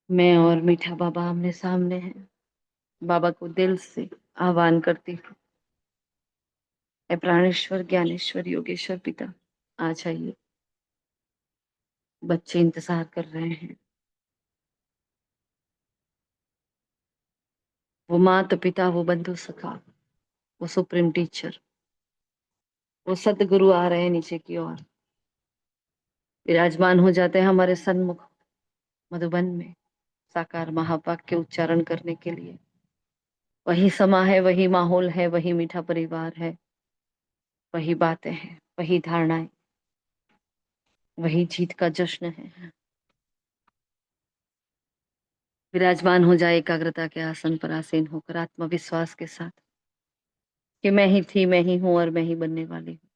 मैं और मीठा बाबा आमने सामने हैं। बाबा को दिल से आह्वान करती हूँ, ऐ प्राणेश्वर, ज्ञानेश्वर, योगेश्वर पिता, आ जाइए। बच्चे इंतजार कर रहे हैं। वो माता पिता, वो बंधु सखा, वो सुप्रीम टीचर, वो सतगुरु आ रहे हैं नीचे की ओर। विराजमान हो जाते हैं हमारे सन्मुख मधुबन में, साकार महावाक्य उच्चारण करने के लिए। वही समा है, वही माहौल है, वही मीठा परिवार है, वही बातें हैं, वही धारणाएं, वही जीत का जश्न है। विराजमान हो जाए एकाग्रता के आसन पर आसीन होकर, आत्मविश्वास के साथ कि मैं ही थी, मैं ही हूं और मैं ही बनने वाली हूँ।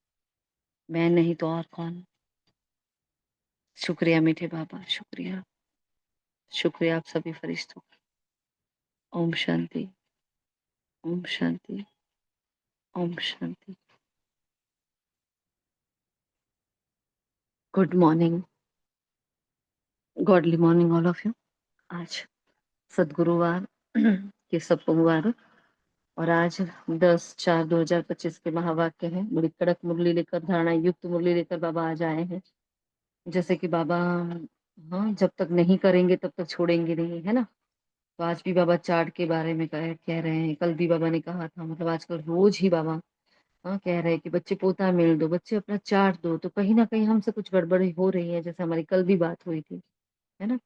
मैं नहीं तो और कौन। शुक्रिया मीठे बाबा, शुक्रिया। शुक्रिया आप सभी फरिश्तों का। Om Shanti, Om Shanti, Om Shanti. Good morning, godly morning all of you. आज सदगुरुवार के सप्तमवार और आज 10/4/2025 के महावाक्य हैं। बड़ी कड़क मुरली लेकर, धारणा युक्त मुरली लेकर बाबा आज आए हैं। जैसे कि बाबा, हाँ, जब तक नहीं करेंगे तब तक छोड़ेंगे नहीं, है ना। तो आज भी बाबा चार्ट के बारे में कह रहे हैं। कल भी बाबा ने कहा था, मतलब आजकल रोज ही बाबा, हाँ, कह रहे हैं कि बच्चे पोता मिल दो, बच्चे अपना चार्ट दो। तो कहीं ना कहीं हमसे कुछ गड़बड़ी हो रही है, जैसे हमारी कल भी बात हुई थी, है ना।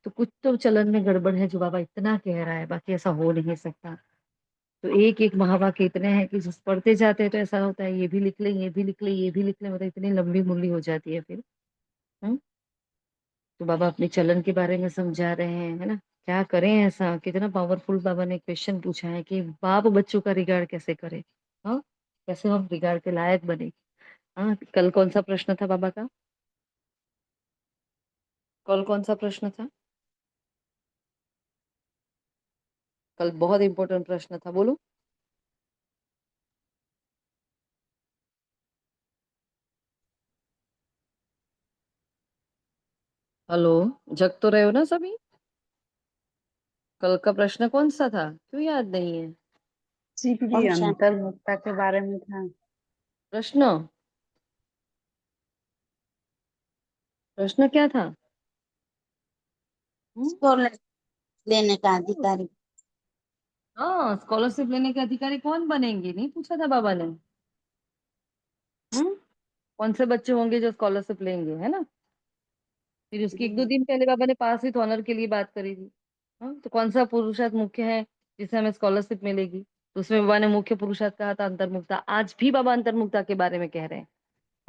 तो कुछ तो चलन में गड़बड़ है जो बाबा इतना कह रहा है, बाकी ऐसा हो नहीं सकता। तो एक एक महावाक्य इतने हैं कि जिस पढ़ते जाते हैं तो ऐसा होता है ये भी लिख ले, ये भी लिख ले, ये भी लिख ले, मतलब इतनी लंबी मुरली हो जाती है फिर। हम्म। तो बाबा अपने चलन के बारे में समझा रहे हैं, है ना। क्या करें ऐसा, कितना पावरफुल बाबा ने क्वेश्चन पूछा है कि बाप बच्चों का रिगार्ड कैसे करे। हाँ, कैसे हम रिगार्ड के लायक बने। हाँ, कल कौन सा प्रश्न था बाबा का? कल कौन सा प्रश्न था? कल बहुत इंपॉर्टेंट प्रश्न था, बोलो। हेलो, जग तो रहे हो ना सभी? कल का प्रश्न कौन सा था, क्यों याद नहीं है? सीपीडी ओम शांति। अंतर्मुखता के बारे में था। प्रश्न, प्रश्न क्या था? हम्म? स्कॉलरशिप लेने का अधिकारी। हाँ, स्कॉलरशिप लेने के अधिकारी कौन बनेंगे, नहीं पूछा था बाबा ने? हम्म? कौन से बच्चे होंगे जो स्कॉलरशिप लेंगे, है ना। फिर उसकी 1-2 दिन पहले बाबा ने पास विथ ऑनर के लिए बात करी थी। हाँ, तो कौन सा पुरुषार्थ मुख्य है जिससे हमें स्कॉलरशिप मिलेगी? तो उसमें बाबा ने मुख्य पुरुषार्थ कहा था अंतर्मुक्ता। आज भी बाबा अंतर्मुक्ता के बारे में कह रहे हैं।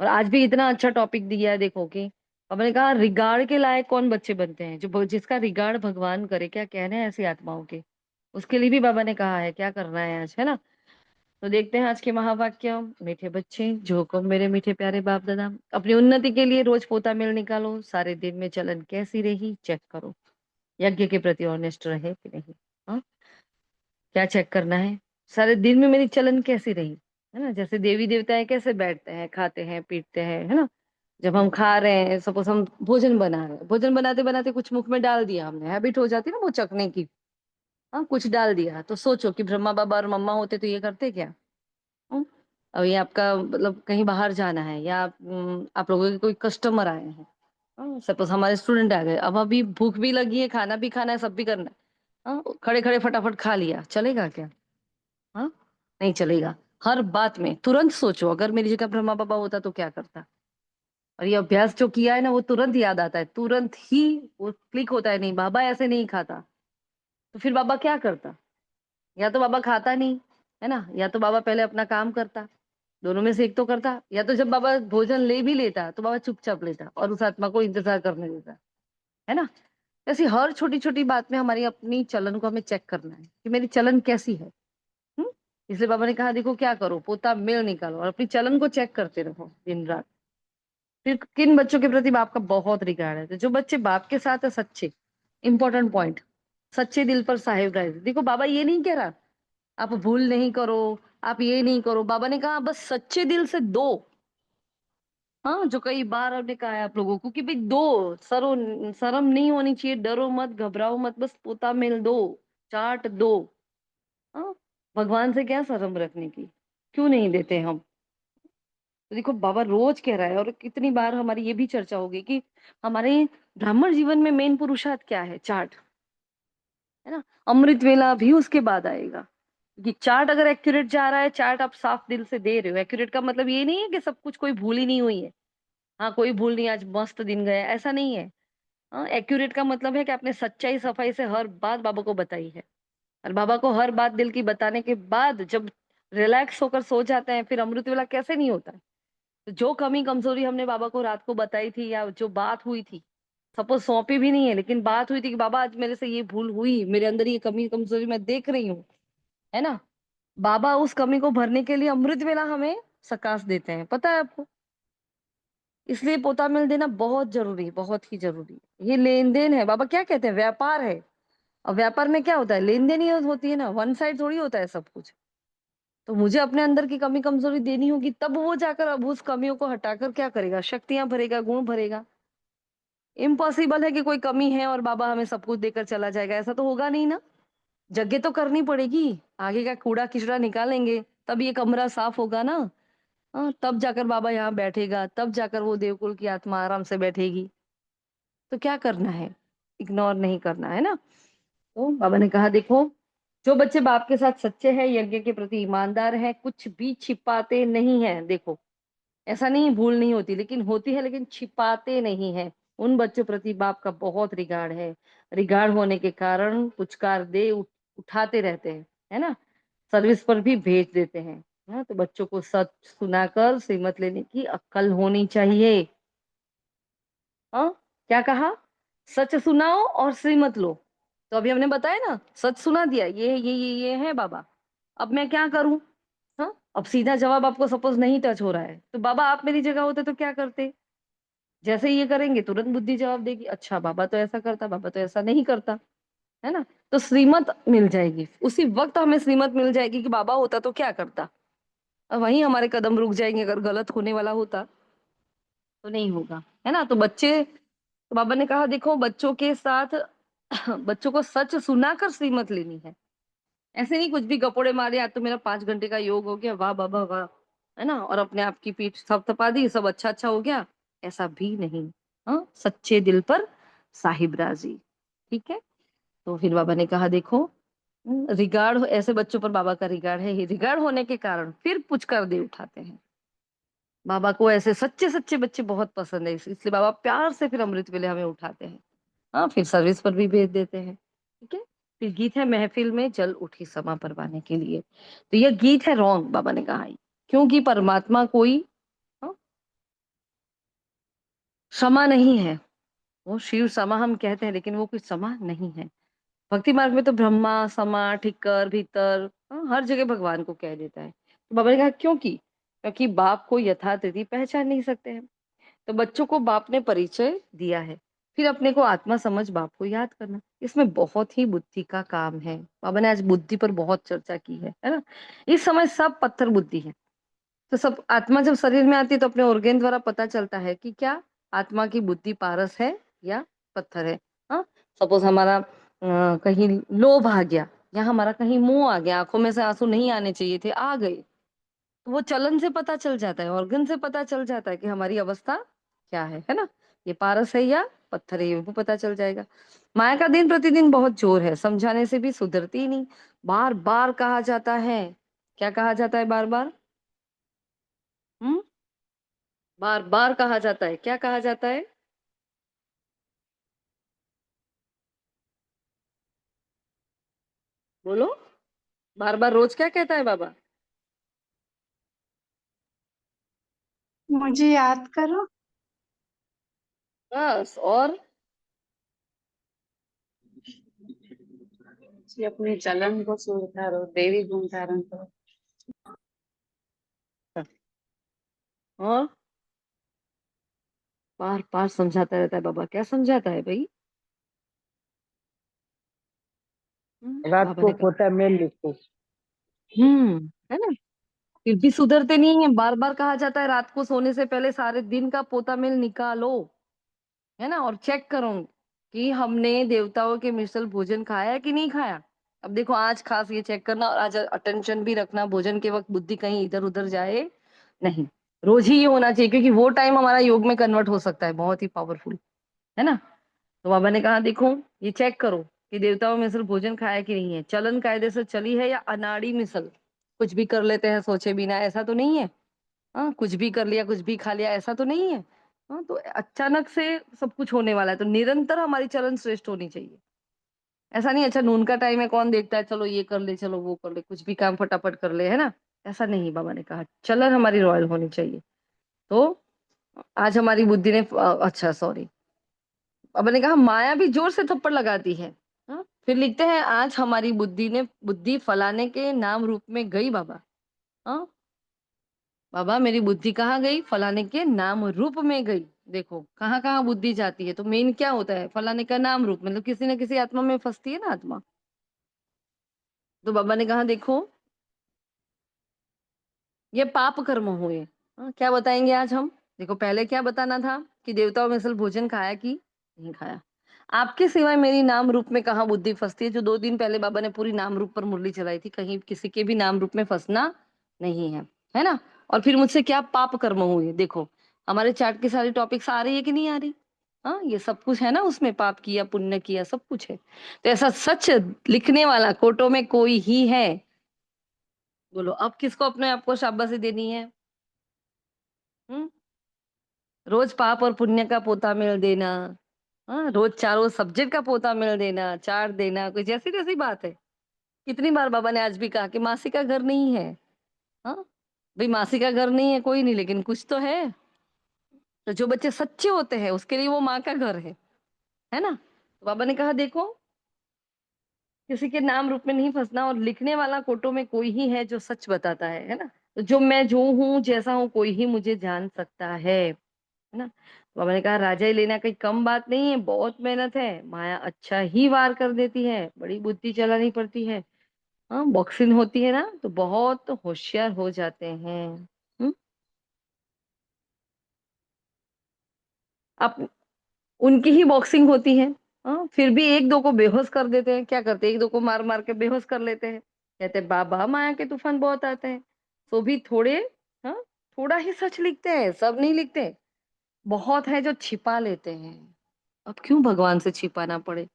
और आज भी इतना अच्छा टॉपिक दिया है, देखो कि बाबा ने कहा रिगार्ड के लायक कौन बच्चे बनते हैं, जो जिसका रिगार्ड भगवान करे। क्या कहने हैं ऐसी आत्माओं के, उसके लिए भी बाबा ने कहा है क्या करना है आज, है ना। तो देखते हैं आज के महावाक्य। मीठे बच्चे, जो हुक्म मेरे मीठे प्यारे बाप दादा, अपनी उन्नति के लिए रोज पोता मेल निकालो। सारे दिन में चलन कैसी रही चेक करो, यज्ञ के प्रति ऑनेस्ट रहे कि नहीं। हाँ, क्या चेक करना है? सारे दिन में मेरी चलन कैसी रही, है ना। जैसे देवी देवताएं कैसे बैठते हैं, खाते हैं, पीटते हैं, है ना। जब हम खा रहे हैं, सपोज हम भोजन बना रहे हैं, भोजन बनाते बनाते कुछ मुख में डाल दिया हमने, हैबिट हो जाती है ना वो चखने की। हाँ, कुछ डाल दिया, तो सोचो कि ब्रह्मा बाबा और मम्मा होते तो ये करते क्या? हम्म? अब ये आपका मतलब कहीं बाहर जाना है, या आप लोगों के कोई कस्टमर आए हैं, सपोज हमारे स्टूडेंट आ गए, अब अभी भूख भी लगी है, खाना भी खाना है, सब भी करना है। खड़े खड़े फटाफट खा लिया, चलेगा क्या? हाँ, नहीं चलेगा। हर बात में तुरंत सोचो, अगर मेरी जगह ब्रह्मा बाबा होता तो क्या करता। और ये अभ्यास जो किया है ना, वो तुरंत याद आता है, तुरंत ही वो क्लिक होता है, नहीं बाबा ऐसे नहीं खाता। तो फिर बाबा क्या करता? या तो बाबा खाता नहीं, है ना, या तो बाबा पहले अपना काम करता। दोनों में से एक तो करता, या तो जब बाबा भोजन ले भी लेता तो बाबा चुपचाप लेता और उस आत्मा को इंतजार करने देता, है ना। ऐसी हर छोटी छोटी बात में हमारी अपनी चलन को हमें चेक करना है कि मेरी चलन कैसी है। हम्म? इसलिए बाबा ने कहा देखो क्या करो, पोता मेल निकालो और अपनी चलन को चेक करते रहो दिन रात। फिर किन बच्चों के प्रति बाप का बहुत रिगार्ड है, तो जो बच्चे बाप के साथ है सच्चे, इंपॉर्टेंट पॉइंट, सच्चे दिल पर साहिब राय। देखो बाबा ये नहीं कह रहा आप भूल नहीं करो, आप ये नहीं करो। बाबा ने कहा बस सच्चे दिल से दो, हाँ, जो कई बार हमने कहा है आप लोगों को कि भाई दो सरो शर्म नहीं होनी चाहिए, डरो मत, घबराओ मत, बस पोता मिल दो, चाट दो। हाँ, भगवान से क्या शर्म रखने की, क्यों नहीं देते हम। तो देखो बाबा रोज कह रहा है, और कितनी बार हमारी ये भी चर्चा होगी कि हमारे ब्राह्मण जीवन में मेन पुरुषार्थ क्या है, चाट, है ना। अमृत वेला भी उसके बाद आएगा, कि चार्ट अगर एक्यूरेट जा रहा है, चार्ट आप साफ दिल से दे रहे हो। एक्यूरेट का मतलब ये नहीं है कि सब कुछ कोई भूल ही नहीं हुई है, हाँ कोई भूल नहीं, आज मस्त दिन गया, ऐसा नहीं है। हाँ, एक्यूरेट का मतलब है कि आपने सच्चाई सफाई से हर बात बाबा को बताई है, और बाबा को हर बात दिल की बताने के बाद जब रिलैक्स होकर सो जाते हैं, फिर अमृत वेला कैसे नहीं होता है। तो जो कमी कमजोरी हमने बाबा को रात को बताई थी, या जो बात हुई थी, सपोज सौंपी भी नहीं है लेकिन बात हुई थी कि बाबा आज मेरे से ये भूल हुई, मेरे अंदर ये कमी कमजोरी मैं देख रही हूँ, है ना। बाबा उस कमी को भरने के लिए अमृत वेला हमें सकाश देते हैं, पता है आपको। इसलिए पोता मिल देना बहुत जरूरी है, बहुत ही जरूरी है। ये लेन देन है, बाबा क्या कहते हैं, व्यापार है। और व्यापार में क्या होता है, लेन देन ही होती है ना, वन साइड थोड़ी होता है सब कुछ। तो मुझे अपने अंदर की कमी कमजोरी देनी होगी, तब वो जाकर अब उस कमियों को हटाकर क्या करेगा, शक्तियां भरेगा, गुण भरेगा। इम्पॉसिबल है कि कोई कमी है और बाबा हमें सब कुछ देकर चला जाएगा, ऐसा तो होगा नहीं ना। जगह तो करनी पड़ेगी, आगे का कूड़ा किचड़ा निकालेंगे, तब ये कमरा साफ होगा ना। हाँ, तब जाकर बाबा यहाँ बैठेगा, तब जाकर वो देवकुल की आत्मा आराम से बैठेगी। तो क्या करना है, इग्नोर नहीं करना है ना। तो बाबा ने कहा देखो, जो बच्चे बाप के साथ सच्चे हैं, यज्ञ के प्रति ईमानदार हैं, कुछ भी छिपाते नहीं है, देखो ऐसा नहीं भूल नहीं होती, लेकिन होती है, लेकिन छिपाते नहीं है। उन बच्चों प्रति बाप का बहुत रिगार्ड है। रिगार्ड होने के कारण पुचकार दे उठाते रहते हैं, है ना। सर्विस पर भी भेज देते हैं। हाँ, तो बच्चों को सच सुनाकर श्रीमत लेने की अक्ल होनी चाहिए। हाँ, क्या कहा, सच सुनाओ और श्रीमत लो। तो अभी हमने बताया ना, सच सुना दिया, ये है बाबा, अब मैं क्या करूं। हाँ, अब सीधा जवाब आपको सपोज नहीं टच हो रहा है, तो बाबा आप मेरी जगह होते तो क्या करते। जैसे ही ये करेंगे तुरंत बुद्धि जवाब देगी, अच्छा बाबा तो ऐसा करता, बाबा तो ऐसा नहीं करता, है ना। तो श्रीमत मिल जाएगी, उसी वक्त हमें श्रीमत मिल जाएगी कि बाबा होता तो क्या करता। अब वहीं हमारे कदम रुक जाएंगे, अगर गलत होने वाला होता तो नहीं होगा, है ना। तो बच्चे, तो बाबा ने कहा देखो बच्चों के साथ बच्चों को सच सुनाकर श्रीमत लेनी है। ऐसे नहीं कुछ भी गपोड़े मारे, आज तो मेरा 5 घंटे का योग हो गया, वाह बाबा वाह, है ना, और अपने आप की पीठ थपथपा दी, सब अच्छा अच्छा हो गया, ऐसा भी नहीं। हाँ, सच्चे दिल पर साहिब राजी, ठीक है। तो फिर बाबा ने कहा देखो, रिगार्ड, ऐसे बच्चों पर बाबा का रिगार्ड है, ही रिगार्ड होने के कारण फिर पुचकार दे उठाते हैं। बाबा को ऐसे सच्चे सच्चे बच्चे बहुत पसंद है, इसलिए बाबा प्यार से फिर अमृत वेले हमें उठाते हैं। हाँ, फिर सर्विस पर भी भेज देते हैं, ठीक है। फिर गीत है, महफिल में जल उठी समा परवाने के लिए। तो यह गीत है रॉन्ग, बाबा ने कहा, क्योंकि परमात्मा कोई हाँ, समा नहीं है। वो शिव समा हम कहते हैं, लेकिन वो कोई समा नहीं है। भक्ति मार्ग में तो ब्रह्मा समा ठिक्कर भीतर, हर जगह भगवान को कह देता है। तो बाबा ने कहा क्योंकि बाप को यथार्थ रीति पहचान नहीं सकते हैं। तो बच्चों को बाप ने परिचय दिया है, फिर अपने को आत्मा समझ बाप को याद करना, इसमें बहुत ही बुद्धि का काम है। बाबा ने आज बुद्धि पर बहुत चर्चा की है ना। इस समय सब पत्थर बुद्धि है। तो सब आत्मा जब शरीर में आती है तो अपने ऑर्गेन द्वारा पता चलता है कि क्या आत्मा की बुद्धि पारस है या पत्थर है। हाँ, सपोज हमारा कहीं लोभ आ गया, या हमारा कहीं मोह आ गया, आंखों में से आंसू नहीं आने चाहिए थे, आ गए, तो वो चलन से पता चल जाता है, ऑर्गन से पता चल जाता है कि हमारी अवस्था क्या है ना। ये पारस है या पत्थर है, ये भी पता चल जाएगा। माया का दिन प्रतिदिन बहुत जोर है, समझाने से भी सुधरती ही नहीं। बार बार कहा जाता है, क्या कहा जाता है बार बार, हम्म, बार बार कहा जाता है, क्या कहा जाता है, बोलो। बार बार रोज क्या कहता है बाबा, मुझे याद करो। बस, और जी, अपने चलन को सुधारो, देवी गुण धारण करो। और बार बार समझाता रहता है बाबा, क्या समझाता है भाई। रात बाबा को ने कहा पोता मेल लिखो। है ना। फिर भी सुधरते नहीं है। बार बार कहा जाता है रात को सोने से पहले सारे दिन का पोता मेल निकालो, है ना, और चेक करो कि हमने देवताओं के मिसल भोजन खाया है कि नहीं खाया। अब देखो आज खास ये चेक करना, और आज अटेंशन भी रखना, भोजन के वक्त बुद्धि कहीं इधर उधर जाए नहीं। रोज ही ये होना चाहिए, क्योंकि वो टाइम हमारा योग में कन्वर्ट हो सकता है, बहुत ही पावरफुल, है ना। तो बाबा ने कहा देखो ये चेक करो कि देवताओं में मिसल भोजन खाया कि नहीं है, चलन कायदे से चली है या अनाड़ी मिसल, कुछ भी कर लेते हैं सोचे बिना, ऐसा तो नहीं है। हाँ, कुछ भी कर लिया, कुछ भी खा लिया, ऐसा तो नहीं है। हाँ, तो अचानक से सब कुछ होने वाला है, तो निरंतर हमारी चरण श्रेष्ठ होनी चाहिए। ऐसा नहीं अच्छा नून का टाइम है कौन देखता है, चलो ये कर ले, चलो वो कर ले, कुछ भी काम फटाफट कर ले, है ना। ऐसा नहीं, बाबा ने कहा चलन हमारी रॉयल होनी चाहिए। तो आज हमारी बुद्धि ने अच्छा सॉरी, बाबा ने कहा माया भी जोर से थप्पड़ लगाती है। हाँ? फिर लिखते हैं आज हमारी बुद्धि ने बुद्धि फलाने के नाम रूप में गई बाबा। हाँ, बाबा मेरी बुद्धि कहाँ गई, फलाने के नाम रूप में गई। देखो कहाँ कहाँ बुद्धि जाती है, तो मेन क्या होता है, फलाने का नाम रूप, मतलब किसी न किसी आत्मा में फंसती है ना आत्मा। तो बाबा ने कहा देखो ये पाप कर्म हुए। हाँ, क्या बताएंगे आज हम। देखो पहले क्या बताना था कि देवताओं में असल भोजन खाया कि नहीं खाया। आपके सिवाय मेरी नाम रूप में कहाँ बुद्धि फंसती है, जो 2 दिन पहले बाबा ने पूरी नाम रूप पर मुरली चलाई थी, कहीं किसी के भी नाम रूप में फंसना नहीं है ना। और फिर मुझसे क्या पाप कर्म हुए, देखो हमारे चार्ट की सारी टॉपिक्स आ रही है कि नहीं आ रही। हाँ, ये सब कुछ है ना, उसमें पाप किया पुण्य किया सब कुछ है। तो ऐसा सच लिखने वाला कोटो में कोई ही है। बोलो अब किसको अपने आप को शाबाशी देनी है। हम्म, रोज पाप और पुण्य का पोता मेल देना। हाँ, रोज चारों सब्जेक्ट का पोता मेल देना, चार्ट देना, कोई जैसी तैसी बात है। कितनी बार बाबा ने आज भी कहा कि मासी का घर नहीं है। हाँ, भाई मासी का घर नहीं है कोई नहीं, लेकिन कुछ तो है। तो जो बच्चे सच्चे होते हैं उसके लिए वो माँ का घर है ना। तो बाबा ने कहा देखो किसी के नाम रूप में नहीं फंसना, और लिखने वाला कोटो में कोई ही है जो सच बताता है ना। तो जो मैं जो हूँ जैसा हूँ कोई ही मुझे जान सकता है ना। तो बाबा ने कहा राजा ही लेना कोई कम बात नहीं है, बहुत मेहनत है, माया अच्छा ही वार कर देती है, बड़ी बुद्धि चलानी पड़ती है। हाँ, बॉक्सिंग होती है ना तो बहुत होशियार हो जाते हैं। हम्म, अब उनकी ही बॉक्सिंग होती है। हाँ, फिर भी एक दो को बेहोश कर देते हैं, क्या करते हैं, एक दो को मार मार के बेहोश कर लेते हैं, कहते हैं बाबा माया के तूफान बहुत आते हैं। तो भी थोड़े, हाँ, थोड़ा ही सच लिखते हैं, सब नहीं लिखते। बहुत है जो छिपा लेते हैं। अब क्यों भगवान से छिपाना पड़े।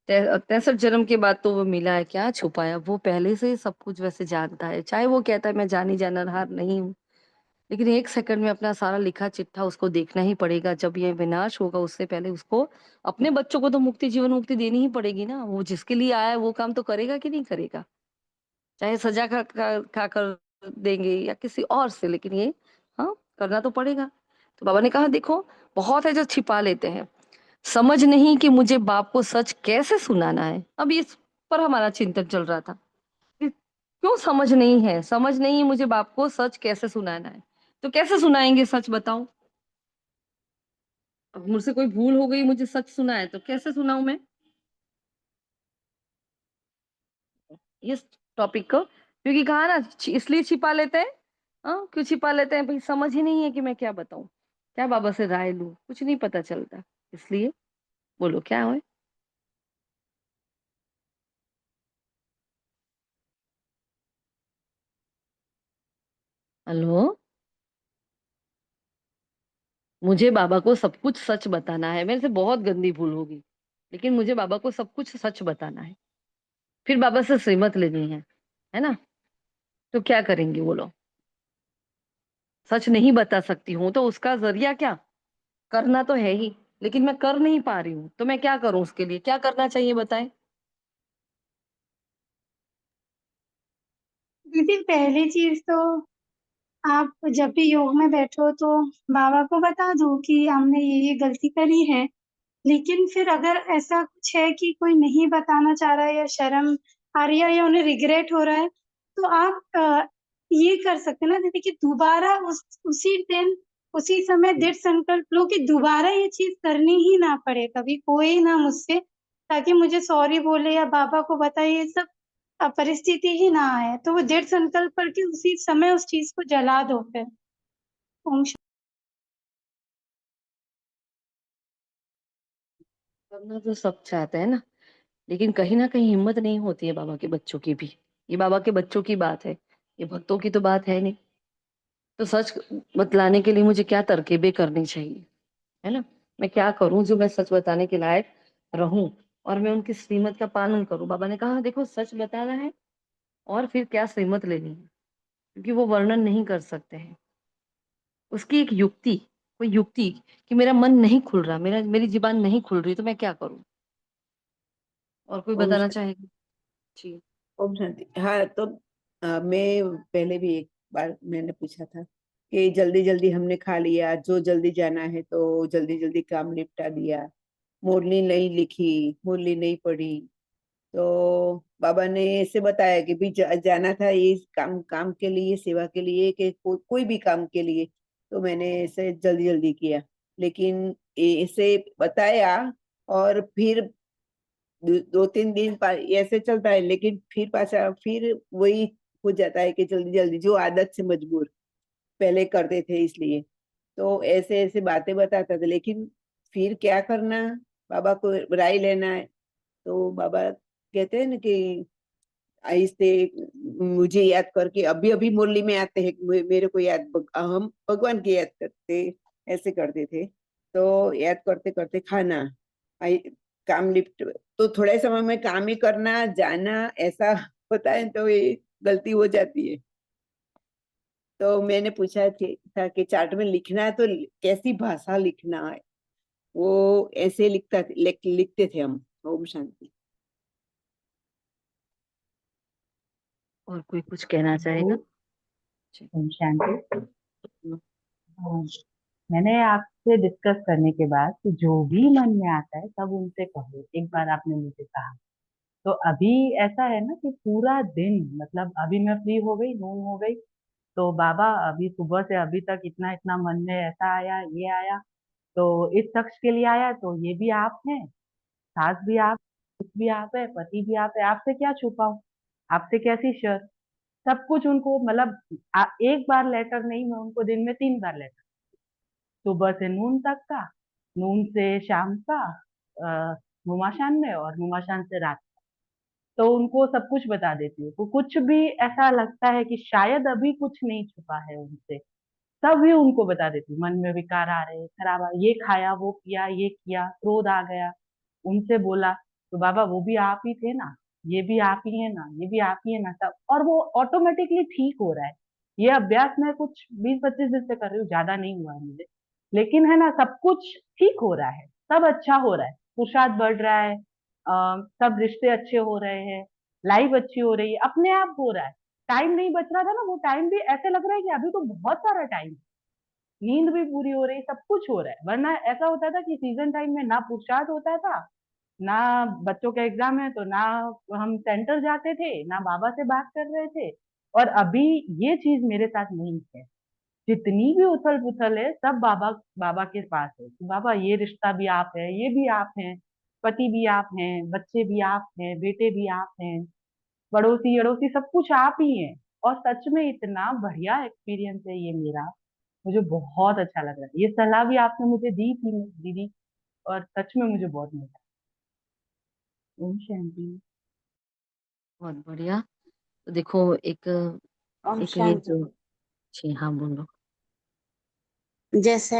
63 जन्म के बाद तो वो मिला है, क्या छुपाया, वो पहले से ही सब कुछ वैसे जानता है, चाहे वो कहता है मैं जानी जाननहार नहीं हूँ। लेकिन एक सेकंड में अपना सारा लिखा चिट्ठा उसको देखना ही पड़ेगा, जब ये विनाश होगा उससे पहले उसको अपने बच्चों को तो मुक्ति, जीवन मुक्ति देनी ही पड़ेगी ना। वो जिसके लिए आया है वो काम तो करेगा कि नहीं करेगा, चाहे सजा खा कर देंगे या किसी और से, लेकिन ये, हाँ, करना तो पड़ेगा। तो बाबा ने कहा देखो बहुत है जो छिपा लेते हैं, समझ नहीं कि मुझे बाप को सच कैसे सुनाना है। अब इस पर हमारा चिंतन चल रहा था कि क्यों समझ नहीं है, समझ नहीं है मुझे बाप को सच कैसे सुनाना है। तो कैसे सुनाएंगे सच बताओ। अब मुझसे कोई भूल हो गई, मुझे सच सुना है तो कैसे सुनाऊं मैं इस टॉपिक को। क्योंकि कहा ना इसलिए छिपा लेते हैं। हाँ, क्यों छिपा लेते हैं भाई, समझ ही नहीं है कि मैं क्या बताऊं, क्या बाबा से राय लूं, कुछ नहीं पता चलता, इसलिए। बोलो क्या है। हेलो, मुझे बाबा को सब कुछ सच बताना है, मेरे से बहुत गंदी भूल होगी, लेकिन मुझे बाबा को सब कुछ सच बताना है। फिर बाबा से श्रीमत लेनी है ना। तो क्या करेंगे बोलो। सच नहीं बता सकती हूँ तो उसका जरिया क्या, करना तो है ही, लेकिन मैं कर नहीं पा रही हूँ, तो मैं क्या करूं, उसके लिए क्या करना चाहिए बताएं। दीदी पहली चीज तो आप जब भी योग में बैठो तो बाबा को बता दो कि हमने ये गलती करी है। लेकिन फिर अगर ऐसा कुछ है कि कोई नहीं बताना चाह रहा है या शर्म आ रही है या उन्हें रिग्रेट हो रहा है, तो आप ये कर सकते हैं ना दीदी कि दोबारा उसी दिन उसी समय दृढ़ संकल्प लो कि दोबारा ये चीज करनी ही ना पड़े, कभी कोई ना मुझसे, ताकि मुझे सॉरी बोले या बाबा को बताए, ये सब परिस्थिति ही ना आए, तो वो दृढ़ संकल्प करके उसी समय उस चीज को जला दो फिर। ओम करना तो सब चाहते हैं ना, लेकिन कहीं ना कहीं हिम्मत नहीं होती है बाबा के बच्चों की भी। ये बाबा के बच्चों की बात है, ये भक्तों की तो बात है नहीं। तो सच बतलाने के लिए मुझे क्या तरकीबें करनी चाहिए, है ना? मैं क्या करूं जो मैं सच बताने के लायक रहूं और मैं उनकी श्रीमत का पालन करूं। बाबा ने कहा देखो सच बताना है और फिर क्या श्रीमत लेनी है, क्योंकि वो वर्णन नहीं कर सकते हैं। उसकी एक युक्ति, कोई युक्ति कि मेरा मन नहीं खुल रहा, मेरी जुबान नहीं खुल रही, तो मैं क्या करूं? और कोई ओम बताना शांति। चाहेगी? जी। ओम शांति। हाँ, तो मैं पहले भी एक बार मैंने पूछा था कि जल्दी जल्दी हमने खा लिया, जो जल्दी जाना है तो जल्दी जल्दी काम निपटा दिया, मुरली नहीं लिखी, मुरली नहीं पढ़ी। तो बाबा ने ऐसे बताया कि भी जाना था ये काम काम के लिए, सेवा के लिए, कि कोई भी काम के लिए। तो मैंने ऐसे जल्दी जल्दी किया, लेकिन ऐसे बताया और फिर 2-3 दिन ऐसे चलता है, लेकिन फिर पाछा फिर वही हो जाता है कि जल्दी जल्दी जो आदत से मजबूर पहले करते थे इसलिए। तो ऐसे ऐसे बातें बताता था, लेकिन फिर क्या करना, बाबा को राय लेना है। तो बाबा कहते हैं ना कि आहिस्ते मुझे याद करके अभी अभी मुरली में आते हैं, मेरे को याद, हम भगवान की याद करते, ऐसे करते थे। तो याद करते करते खाना, आई काम निपट, तो थोड़े समय में काम ही करना जाना ऐसा होता है, तो ये गलती हो जाती है। तो मैंने पूछा था कि चार्ट में लिखना है तो कैसी भाषा लिखना है, वो ऐसे लिखते थे हम। ओम शांति। और कोई कुछ कहना चाहेगा? जी। ओम शांति। हाँ, मैंने आपसे डिस्कस करने के बाद कि जो भी मन में आता है सब उनसे कहो, एक बार आपने मुझे कहा। तो अभी ऐसा है ना कि पूरा दिन, मतलब अभी मैं फ्री हो गई, नून हो गई, तो बाबा अभी सुबह से अभी तक इतना इतना मन में ऐसा आया, ये आया, तो इस शख्स के लिए आया, तो ये भी आप हैं, सास भी आप, कुछ भी आप है, पति भी आप है, आपसे क्या छुपाऊं, आपसे कैसी शर्त। सब कुछ उनको, मतलब एक बार लेटर नहीं, मैं उनको दिन में 3 बार लेटर, सुबह से नून तक का, नून से शाम का, नुमाशान में, और नुमाशान से रात। तो उनको सब कुछ बता देती हूँ, तो कुछ भी ऐसा लगता है कि शायद अभी कुछ नहीं छुपा है उनसे, तभी उनको बता देती हूँ। मन में विकार आ रहे, खराब आ, ये खाया, वो पिया, ये किया, क्रोध आ गया, उनसे बोला, तो बाबा वो भी आप ही थे ना, ये भी आप ही है ना, ये भी आप ही है ना, सब, और वो ऑटोमेटिकली ठीक हो रहा है। ये अभ्यास मैं कुछ 20-25 दिन से कर रही हूँ, ज्यादा नहीं हुआ है मुझे, लेकिन है ना, सब कुछ ठीक हो रहा है, सब अच्छा हो रहा है, पुरुषार्थ बढ़ रहा है, सब रिश्ते अच्छे हो रहे हैं, लाइफ अच्छी हो रही है, अपने आप हो रहा है। टाइम नहीं बच रहा था ना, वो टाइम भी ऐसे लग रहा है कि अभी तो बहुत सारा टाइम, नींद भी पूरी हो रही, सब कुछ हो रहा है। वरना ऐसा होता था कि सीजन टाइम में ना पुरुषार्थ होता था, ना बच्चों के एग्जाम है तो ना हम सेंटर जाते थे, ना बाबा से बात कर रहे थे। और अभी ये चीज मेरे साथ नहीं है, जितनी भी उथल पुथल है सब बाबा बाबा के पास है कि बाबा ये रिश्ता भी आप है, ये भी आप हैं, पति भी आप हैं, बच्चे भी आप हैं, बेटे भी आप हैं, पड़ोसी अड़ोसी सब कुछ आप ही हैं। और सच में इतना बढ़िया एक्सपीरियंस है ये मेरा, मुझे बहुत अच्छा लग रहा है। ये सलाह भी आपने मुझे दी थी दीदी, और सच में मुझे बहुत मजा आया। ओम शांति। बहुत बढ़िया। तो देखो एक ओम एक ये शांति। जो, जी हाँ बोलो। जैसे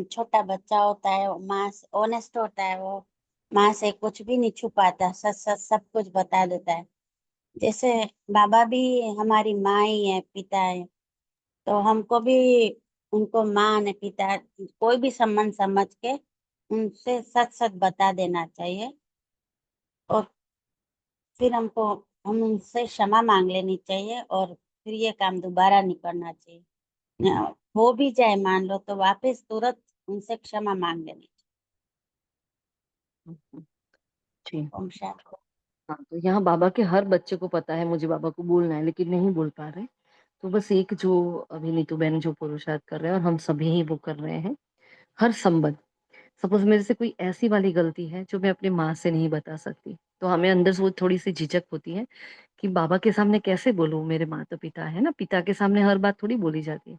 छोटा बच्चा होता है, वो माँ से ऑनेस्ट होता है, वो माँ से कुछ भी नहीं छुपाता, सच सच सब कुछ बता देता है। जैसे बाबा भी हमारी माँ ही है, पिता है, तो हमको भी उनको माँ ने पिता कोई भी संबंध समझ के उनसे सच सच बता देना चाहिए। और फिर हम उनसे क्षमा मांग लेनी चाहिए, और फिर ये काम दोबारा नहीं करना चाहिए। हो भी जाए मान लो तो वापस तुरंत उनसे क्षमा मांग लेनी जी। चाहिए। ओम शांति। हाँ, तो यहाँ बाबा के हर बच्चे को पता है मुझे बाबा को बोलना है, लेकिन नहीं बोल पा रहे। तो बस एक जो अभी नीतू बहन जो पुरुषार्थ कर रहे हैं और हम सभी ही वो कर रहे हैं, हर संबंध, सपोज मेरे से कोई ऐसी वाली गलती है जो मैं अपनी माँ से नहीं बता सकती, तो हमें अंदर से वो थोड़ी सी झिझक होती है कि बाबा के सामने कैसे बोलूं, मेरे माता पिता है ना, पिता के सामने हर बात थोड़ी बोली जाती है।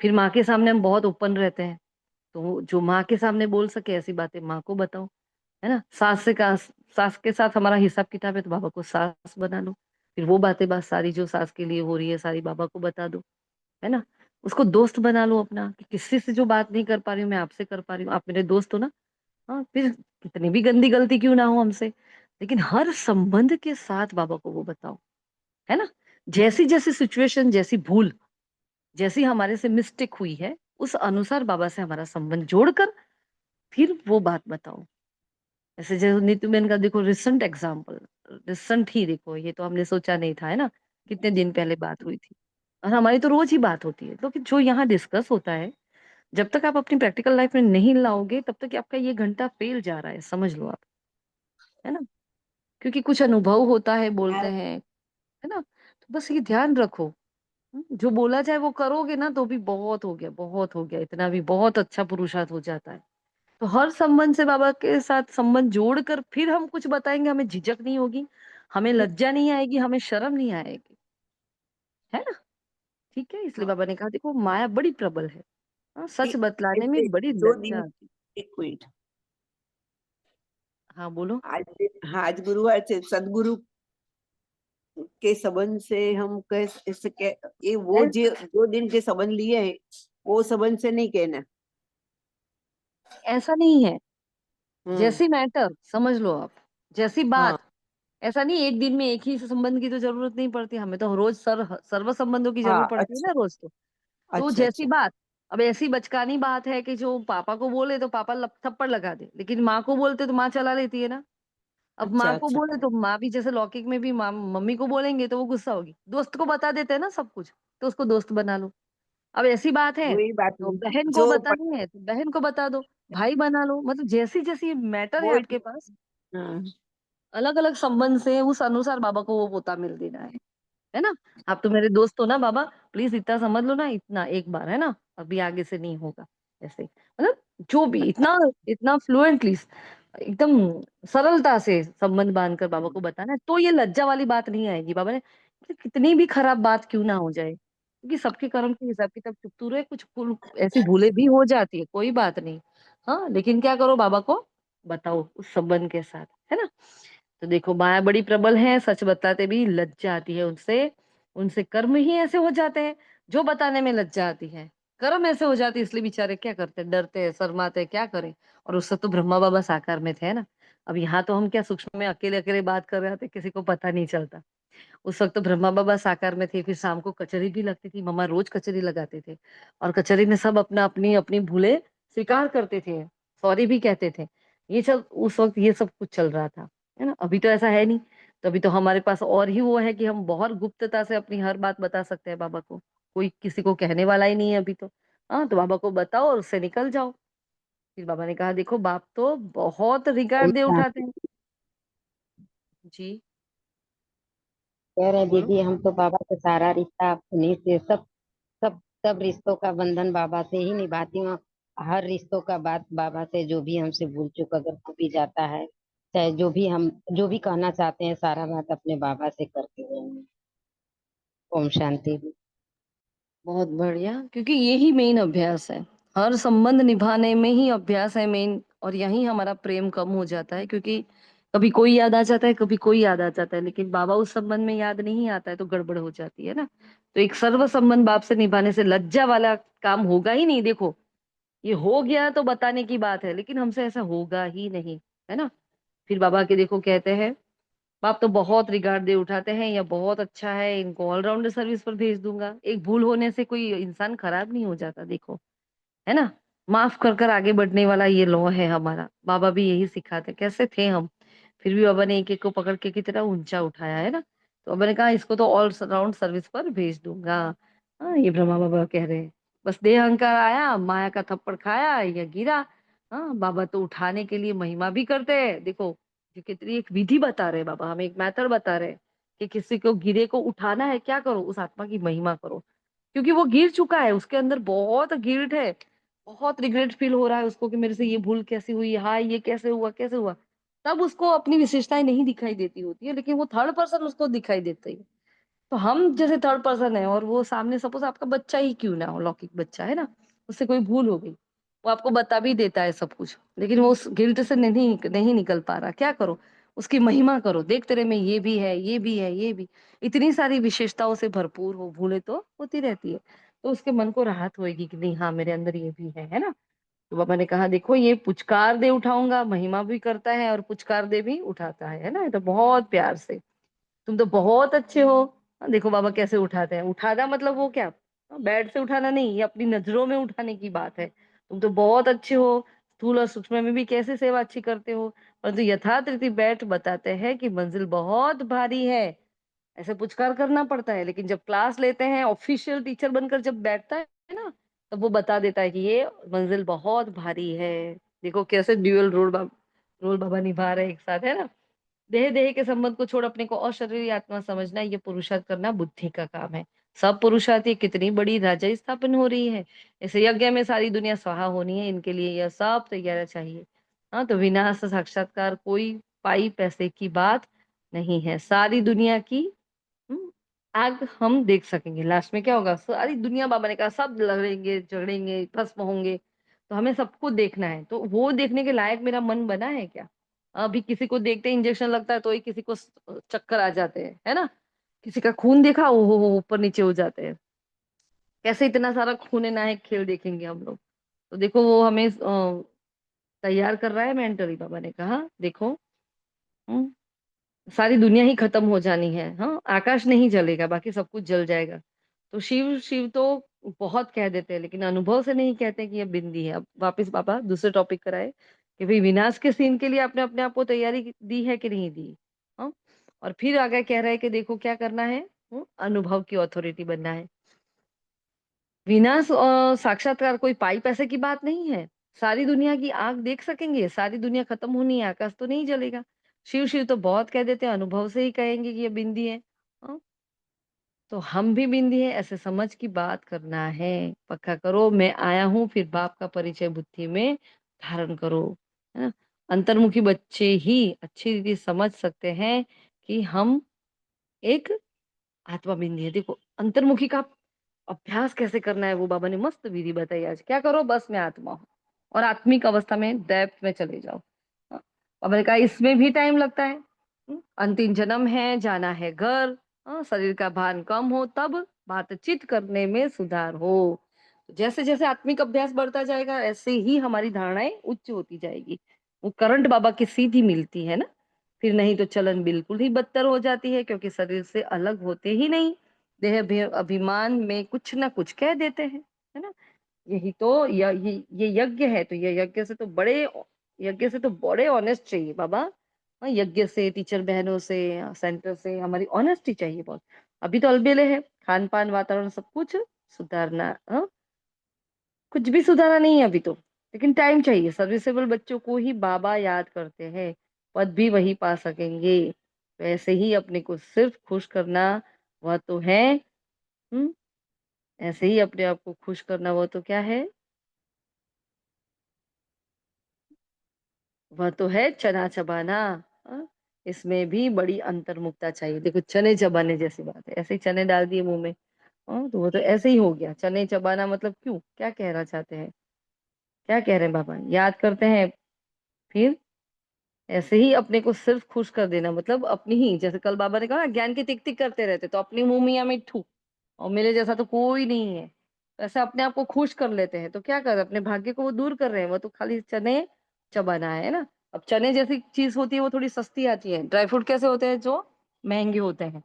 फिर माँ के सामने हम बहुत ओपन रहते हैं, तो जो माँ के सामने बोल सके ऐसी बातें माँ को बताओ, है ना। सास के साथ हमारा हिसाब किताब है तो बाबा को सास बना लो। फिर वो बातें बात सारी जो सास के लिए हो रही है सारी बाबा को बता दो, है ना। उसको दोस्त बना लो अपना, कि किसी से जो बात नहीं कर पा रही हूँ मैं आपसे कर पा रही हूँ, आप मेरे दोस्त हो ना। हाँ, फिर कितनी भी गंदी गलती क्यों ना हो हमसे, लेकिन हर संबंध के साथ बाबा को वो बताओ, है ना। जैसी जैसी सिचुएशन, जैसी भूल, जैसी हमारे से मिस्टेक हुई है, उस अनुसार बाबा से हमारा संबंध जोड़कर फिर वो बात बताओ। ऐसे जो नीतू मैन का देखो रिसेंट एग्जाम्पल, रिसेंट ही देखो, ये तो हमने सोचा नहीं था, है ना। कितने दिन पहले बात हुई थी, और हमारी तो रोज ही बात होती है। तो कि जो यहाँ डिस्कस होता है, जब तक आप अपनी प्रैक्टिकल लाइफ में नहीं लाओगे तब तक आपका ये घंटा फेल जा रहा है, समझ लो आप, है ना। क्योंकि कुछ अनुभव होता है, बोलते हमारे हैं, है ना। तो बस ये ध्यान रखो, जो बोला जाए वो करोगे ना तो भी बहुत हो गया, बहुत हो गया, इतना भी बहुत अच्छा पुरुषार्थ हो जाता है। तो हर संबंध से बाबा के साथ संबंध जोड़कर फिर हम कुछ बताएंगे, हमें झिझक नहीं होगी, हमें लज्जा नहीं आएगी, हमें शर्म नहीं आएगी, है ना। ठीक है, इसलिए हाँ, बाबा ने कहा देखो माया बड़ी प्रबल है, हाँ, सच एक बतलाने ऐसे में बड़ी 2 दिन, लज्जा आती। एक मिनट। हाँ बोलो। आज, हाँ, आज गुरुवार से सदगुरु के संबंध से हम कह सके, ये वो है, जो 2 दिन के संबंध लिए हैं वो संबंध से नहीं कहना। ऐसा नहीं है, हम्म। जैसी मैटर समझ लो आप, जैसी हाँ, बात। ऐसा नहीं एक दिन में एक ही संबंध की तो जरूरत नहीं पड़ती, हमें तो रोज सर्व संबंधों की हाँ, जरूरत पड़ती है अच्छा, ना रोज तो अच्छा, जैसी अच्छा, बात। अब ऐसी बचकानी बात है कि जो पापा को बोले तो पापा थप्पड़ लगा दे, लेकिन माँ को बोलते तो माँ चला लेती है ना। अब अच्छा, माँ को अच्छा। बोले तो माँ भी, जैसे लौकिक में भी माँ मम्मी को बोलेंगे तो वो गुस्सा होगी, दोस्त को बता देते हैं ना सब कुछ, तो उसको दोस्त बना लो। अब ऐसी बात है वही बात तो हुई बहन को जो बतानी है तो बहन को बता दो, भाई बना लो, मतलब जैसी जैसी मैटर है वही। आपके पास, हाँ, अलग अलग संबंध से उस अनुसार बाबा को वो पोता मिल देना है ना। आप तो मेरे दोस्त हो ना बाबा, प्लीज इतना समझ लो ना, इतना एक बार, है ना। अभी आगे से नहीं होगा ऐसे, मतलब जो भी इतना इतना फ्लुएंटली, एकदम सरलता से संबंध बांधकर बाबा को बताना है, तो ये लज्जा वाली बात नहीं आएगी। बाबा ने कितनी भी खराब बात क्यों ना हो जाए, क्योंकि सबके कर्म के हिसाब किताब चुकतू रहे, कुछ भूल ऐसी भूलें भी हो जाती है, कोई बात नहीं। हाँ, लेकिन क्या करो, बाबा को बताओ उस संबंध के साथ, है ना। तो देखो माया बड़ी प्रबल है, सच बताते भी लज्जा आती है उनसे, उनसे कर्म ही ऐसे हो जाते हैं जो बताने में लज्जा आती है। कर्म ऐसे हो जाते हैं, इसलिए बेचारे क्या करते हैं, डरते हैं, शर्माते हैं, क्या करें। और उससे तो ब्रह्मा बाबा साकार में थे, है ना। अब यहाँ तो हम क्या सूक्ष्म में अकेले अकेले बात कर रहे थे, किसी को पता नहीं चलता। उस वक्त तो ब्रह्मा बाबा साकार में थे, फिर शाम को कचरी भी लगती थी, मम्मा रोज कचरी लगाते थे, और कचरी में सब अपना अपनी अपनी भूले स्वीकार करते थे, सॉरी भी कहते थे। ये सब उस वक्त ये सब कुछ चल रहा था, है ना। अभी तो ऐसा है नहीं, तो अभी तो हमारे पास और ही वो है कि हम बहुत गुप्तता से अपनी हर बात बता सकते हैं बाबा को, कोई किसी को कहने वाला ही नहीं है अभी तो। हाँ, तो बाबा को बताओ और उससे निकल जाओ। फिर बाबा ने कहा देखो बाप तो बहुत ओम रिगार्ड दे उठाते शांति। हैं। जी कह रहे बोलो। दीदी हम तो बाबा से सारा रिश्ता उन्हीं से सब सब सब रिश्तों का बंधन बाबा से ही निभाती हूँ। हर रिश्तों का बात बाबा से, जो भी हमसे भूल चूक अगर हो भी जाता है, चाहे जो भी कहना चाहते हैं सारा बात अपने बाबा से करते हुए हैं। ओम शांति। बहुत बढ़िया, क्योंकि यही मेन अभ्यास है, हर संबंध निभाने में ही अभ्यास है मेन, और यही हमारा प्रेम कम हो जाता है, क्योंकि कभी कोई याद आ जाता है, कभी कोई याद आ जाता है, लेकिन बाबा उस संबंध में याद नहीं आता है तो गड़बड़ हो जाती है ना। तो एक सर्व संबंध बाप से निभाने से लज्जा वाला काम होगा ही नहीं। देखो ये हो गया तो बताने की बात है, लेकिन हमसे ऐसा होगा ही नहीं, है ना। फिर बाबा के देखो कहते हैं, बाप तो बहुत रिगार्ड दे उठाते हैं, या बहुत अच्छा है, इनको ऑलराउंडर सर्विस पर भेज दूंगा। एक भूल होने से कोई इंसान खराब नहीं हो जाता, देखो, है ना। माफ कर कर आगे बढ़ने वाला ये लॉ है हमारा, बाबा भी यही सिखाते। कैसे थे हम, फिर भी बाबा ने एक एक को पकड़ के कितना ऊंचा उठाया, है ना। तो बाबा ने कहा इसको तो ऑल राउंड सर्विस पर भेज दूंगा। हाँ, ये ब्रह्मा बाबा कह रहे हैं, बस देह अहंकार आया, माया का थप्पड़ खाया या गिरा। हाँ, बाबा तो उठाने के लिए महिमा भी करते हैं, देखो ये कितनी एक विधि बता रहे हैं बाबा, हमें एक मेथड बता रहे हैं कि किसी को गिरे को उठाना है, क्या करो, उस आत्मा की महिमा करो, क्योंकि वो गिर चुका है, उसके अंदर बहुत गिल्ट है, बहुत रिग्रेट फील हो रहा है उसको कि मेरे से ये भूल कैसी हुई, हाँ ये कैसे हुआ कैसे हुआ। तब उसको अपनी विशेषताएं नहीं दिखाई देती होती है, लेकिन वो थर्ड पर्सन उसको दिखाई देती है। तो हम जैसे थर्ड पर्सन है और वो सामने सपोज आपका बच्चा ही क्यों ना हो, लौकिक बच्चा है ना, उससे कोई भूल हो गई, वो आपको बता भी देता है सब कुछ, लेकिन वो उस गिल्ट से नहीं नहीं निकल पा रहा। क्या करो, उसकी महिमा करो, देख तेरे में ये भी है, ये भी है, ये भी, इतनी सारी विशेषताओं से भरपूर हो, भूले तो होती रहती है। तो उसके मन को राहत होएगी कि नहीं, हाँ मेरे अंदर ये भी है ना। तो बाबा ने कहा देखो ये पुचकार दे उठाऊंगा, महिमा भी करता है और पुचकार दे भी उठाता है ना, ये तो बहुत प्यार से, तुम तो बहुत अच्छे हो। देखो बाबा कैसे उठाते हैं, उठाना मतलब वो क्या, बेड से उठाना नहीं, ये अपनी नजरों में उठाने की बात है। तुम तो बहुत अच्छे हो, स्थूल और सूक्ष्म में भी कैसे सेवा अच्छी करते हो, परंतु यथार्थ रीति बैठ बताते हैं कि मंजिल बहुत भारी है। ऐसे पुचकार करना पड़ता है, लेकिन जब क्लास लेते हैं, ऑफिशियल टीचर बनकर जब बैठता है ना, तब वो बता देता है कि ये मंजिल बहुत भारी है। देखो कैसे ड्यूअल रोल बाबा निभा रहे हैं एक साथ, है ना। देह देह के संबंध को छोड़ अपने को अशरीरी आत्मा समझना, ये पुरुषार्थ करना बुद्धि का काम है। सब पुरुषार्थ, ये कितनी बड़ी राजा स्थापन हो रही है, इस यज्ञ में सारी दुनिया स्वाहा होनी है, इनके लिए यह सब तैयारी चाहिए। हाँ, तो विनाश साक्षात्कार कोई पाई पैसे की बात नहीं है, सारी दुनिया की आग हम देख सकेंगे। लास्ट में क्या होगा, सारी दुनिया, बाबा ने कहा सब लड़ेंगे झगड़ेंगे भस्म होंगे, तो हमें सबको देखना है। तो वो देखने के लायक मेरा मन बना है क्या? अभी किसी को देखते इंजेक्शन लगता है तो ही किसी को चक्कर आ जाते हैं, है ना। किसी का खून देखा, ओ हो ऊपर नीचे हो जाते हैं। कैसे इतना सारा खून है, नायक खेल देखेंगे हम लोग। तो देखो वो हमें तैयार कर रहा है मेंटली। बाबा ने कहा देखो, हम्म, सारी दुनिया ही खत्म हो जानी है, हाँ आकाश नहीं जलेगा, बाकी सब कुछ जल जाएगा। तो शिव शिव तो बहुत कह देते हैं, लेकिन अनुभव से नहीं कहते कि ये बिंदी है। अब वापस पापा दूसरे टॉपिक पर आए कि भाई विनाश के सीन के लिए आपने अपने आप को तैयारी दी है कि नहीं दी। हाँ, और फिर आगे कह रहा है कि देखो क्या करना है, अनुभव की अथॉरिटी बनना है। विनाश और साक्षात्कार कोई पाई पैसे की बात नहीं है। सारी दुनिया की आग देख सकेंगे, सारी दुनिया खत्म होनी है, आकाश तो नहीं जलेगा। शिव शिव तो बहुत कह देते हैं, अनुभव से ही कहेंगे कि ये बिंदी है। हाँ, तो हम भी बिंदी है, ऐसे समझ की बात करना है। पक्का करो मैं आया हूँ, फिर बाप का परिचय बुद्धि में धारण करो, है ना। अंतर्मुखी बच्चे ही अच्छी रीति समझ सकते हैं कि हम एक आत्मा बिंदी है। देखो अंतर्मुखी का अभ्यास कैसे करना है, वो बाबा ने मस्त विधि बताई आज। क्या करो, बस मैं आत्मा हूँ, और आत्मिक अवस्था में डेप्थ में चले जाओ। हाँ, बाबा ने कहा इसमें भी टाइम लगता है। अंतिम जन्म है, जाना है घर। हाँ, शरीर का भान कम हो तब बातचीत करने में सुधार हो। जैसे जैसे आत्मिक अभ्यास बढ़ता जाएगा, ऐसे ही हमारी धारणाएं उच्च होती जाएगी। वो करंट बाबा की सीधी मिलती है ना। फिर नहीं तो चलन बिल्कुल ही बदतर हो जाती है, क्योंकि शरीर से अलग होते ही नहीं, अभिमान में कुछ ना कुछ कह देते हैं, है ना। यही तो ये यज्ञ है, तो ये यज्ञ से तो बड़े ऑनेस्ट चाहिए बाबा। हाँ, यज्ञ से, टीचर बहनों से, सेंटर से हमारी ऑनेस्टी चाहिए बहुत। अभी तो अलबेले है, खान पान वातावरण सब कुछ सुधारना, हाँ कुछ भी सुधारा नहीं है अभी तो, लेकिन टाइम चाहिए। सर्विसेबल बच्चों को ही बाबा याद करते हैं, पद भी वही पा सकेंगे। तो ऐसे ही अपने को सिर्फ खुश करना, वह तो है। हम्म, ऐसे ही अपने आप को खुश करना, वह तो क्या है, वह तो है चना चबाना। हाँ, इसमें भी बड़ी अंतर्मुखता चाहिए। देखो चने चबाने जैसी बात है, ऐसे ही चने डाल दिए मुंह में, हाँ तो वो तो ऐसे ही हो गया। चने चबाना मतलब क्यों, क्या कहना चाहते हैं, क्या कह रहे हैं बाबा, याद करते हैं। फिर ऐसे ही अपने को सिर्फ खुश कर देना, मतलब अपनी ही, जैसे कल बाबा ने कहा ना, ज्ञान की टिक टिक करते रहते, तो अपनी मुंह मियां मिट्ठू, और मेरे जैसा तो कोई नहीं है। तो ऐसे अपने आप को खुश कर लेते हैं, तो क्या कर रहे हैं, अपने भाग्य को वो दूर कर रहे हैं। वो तो खाली चने चबाना है ना। अब चने जैसी चीज होती है वो थोड़ी सस्ती आती है, ड्राई फ्रूट कैसे होते हैं जो महंगे होते हैं।